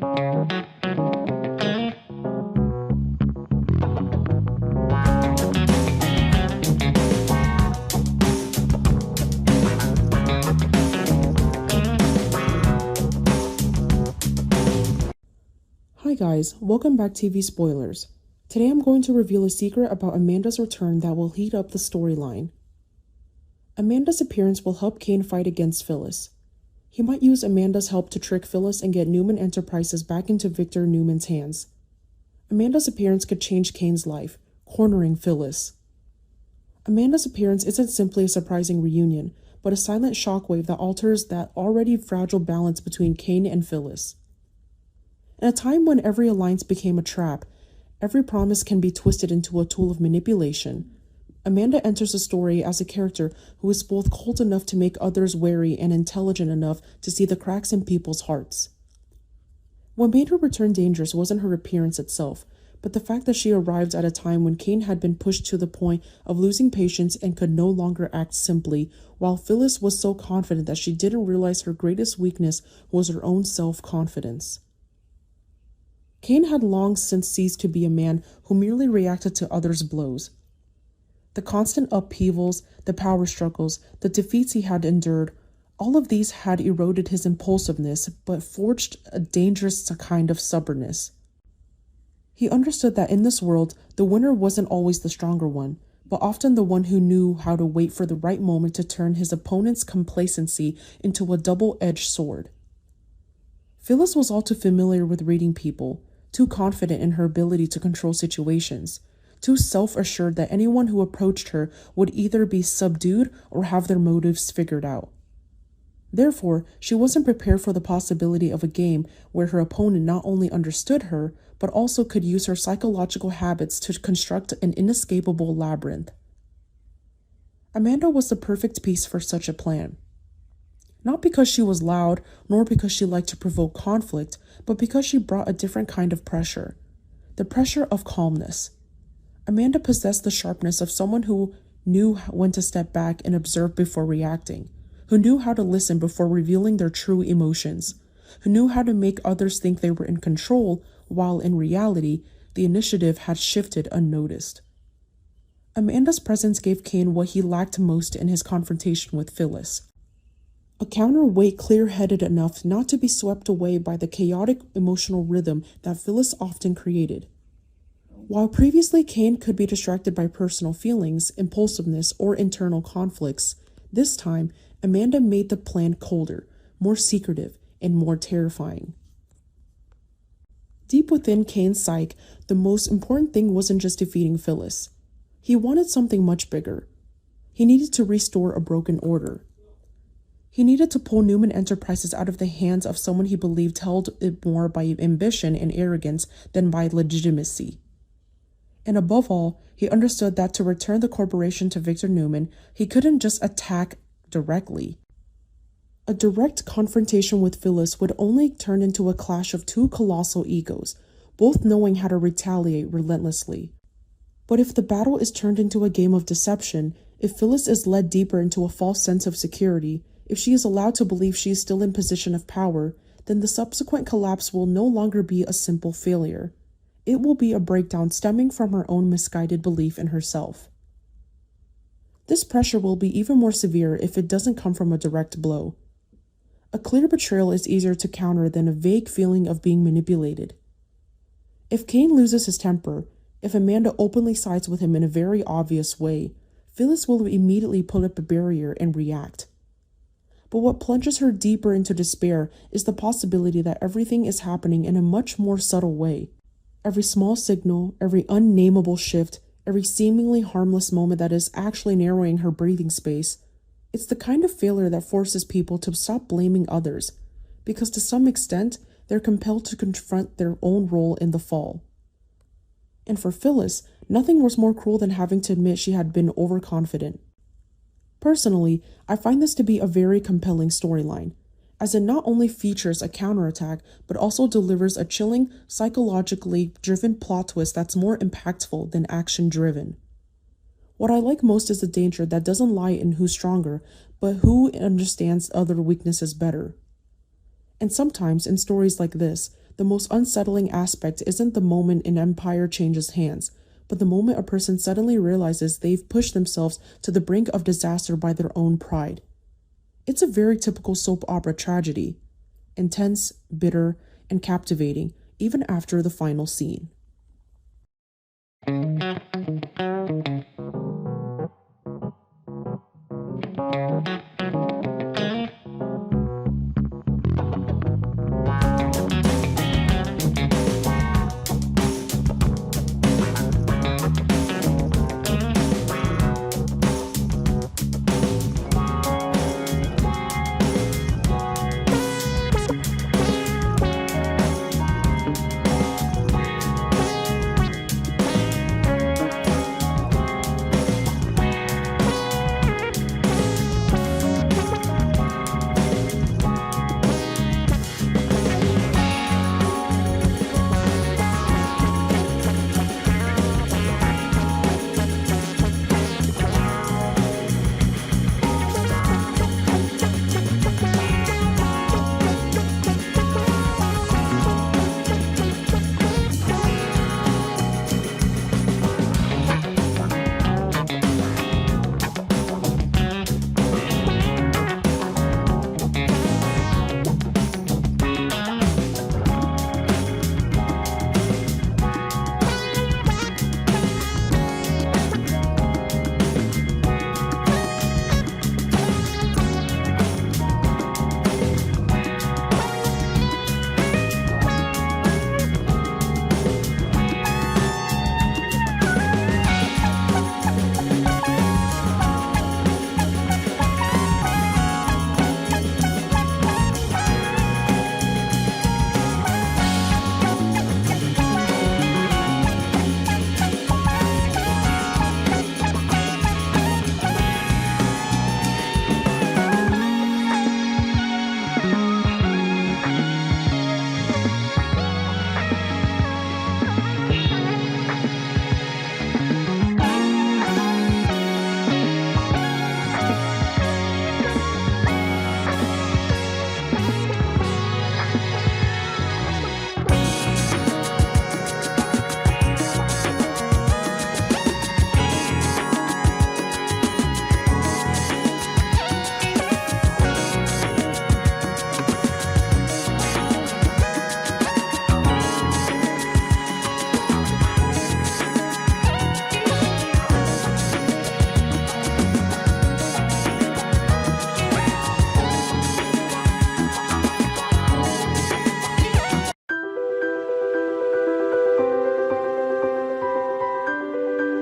Hi guys, welcome back to TV Spoilers. Today I'm going to reveal a secret about Amanda's return that will heat up the storyline. Amanda's appearance will help Cane fight against Phyllis. He might use Amanda's help to trick Phyllis and get Newman Enterprises back into Victor Newman's hands. Amanda's appearance could change Cane's life, cornering Phyllis. Amanda's appearance isn't simply a surprising reunion, but a silent shockwave that alters that already fragile balance between Cane and Phyllis. In a time when every alliance became a trap, every promise can be twisted into a tool of manipulation, Amanda enters the story as a character who is both cold enough to make others wary and intelligent enough to see the cracks in people's hearts. What made her return dangerous wasn't her appearance itself, but the fact that she arrived at a time when Cane had been pushed to the point of losing patience and could no longer act simply, while Phyllis was so confident that she didn't realize her greatest weakness was her own self-confidence. Cane had long since ceased to be a man who merely reacted to others' blows. The constant upheavals, the power struggles, the defeats he had endured, all of these had eroded his impulsiveness but forged a dangerous kind of stubbornness. He understood that in this world, the winner wasn't always the stronger one, but often the one who knew how to wait for the right moment to turn his opponent's complacency into a double-edged sword. Phyllis was all too familiar with reading people, too confident in her ability to control situations, too self-assured that anyone who approached her would either be subdued or have their motives figured out. Therefore, she wasn't prepared for the possibility of a game where her opponent not only understood her, but also could use her psychological habits to construct an inescapable labyrinth. Amanda was the perfect piece for such a plan. Not because she was loud, nor because she liked to provoke conflict, but because she brought a different kind of pressure. The pressure of calmness. Amanda possessed the sharpness of someone who knew when to step back and observe before reacting, who knew how to listen before revealing their true emotions, who knew how to make others think they were in control, while in reality, the initiative had shifted unnoticed. Amanda's presence gave Cane what he lacked most in his confrontation with Phyllis. A counterweight clear-headed enough not to be swept away by the chaotic emotional rhythm that Phyllis often created. While previously Cane could be distracted by personal feelings, impulsiveness, or internal conflicts, this time Amanda made the plan colder, more secretive, and more terrifying. Deep within Cane's psyche, the most important thing wasn't just defeating Phyllis. He wanted something much bigger. He needed to restore a broken order. He needed to pull Newman Enterprises out of the hands of someone he believed held it more by ambition and arrogance than by legitimacy. And above all, he understood that to return the corporation to Victor Newman, he couldn't just attack directly. A direct confrontation with Phyllis would only turn into a clash of two colossal egos, both knowing how to retaliate relentlessly. But if the battle is turned into a game of deception, if Phyllis is led deeper into a false sense of security, if she is allowed to believe she is still in position of power, then the subsequent collapse will no longer be a simple failure. It will be a breakdown stemming from her own misguided belief in herself. This pressure will be even more severe if it doesn't come from a direct blow. A clear betrayal is easier to counter than a vague feeling of being manipulated. If Cane loses his temper, if Amanda openly sides with him in a very obvious way, Phyllis will immediately put up a barrier and react. But what plunges her deeper into despair is the possibility that everything is happening in a much more subtle way. Every small signal, every unnameable shift, every seemingly harmless moment that is actually narrowing her breathing space. It's the kind of failure that forces people to stop blaming others, because to some extent, they're compelled to confront their own role in the fall. And for Phyllis, nothing was more cruel than having to admit she had been overconfident. Personally, I find this to be a very compelling storyline, as it not only features a counterattack, but also delivers a chilling, psychologically driven plot twist that's more impactful than action-driven. What I like most is the danger that doesn't lie in who's stronger, but who understands other weaknesses better. And sometimes, in stories like this, The most unsettling aspect isn't the moment an empire changes hands, but the moment a person suddenly realizes they've pushed themselves to the brink of disaster by their own pride. It's a very typical soap opera tragedy, intense, bitter, and captivating, even after the final scene.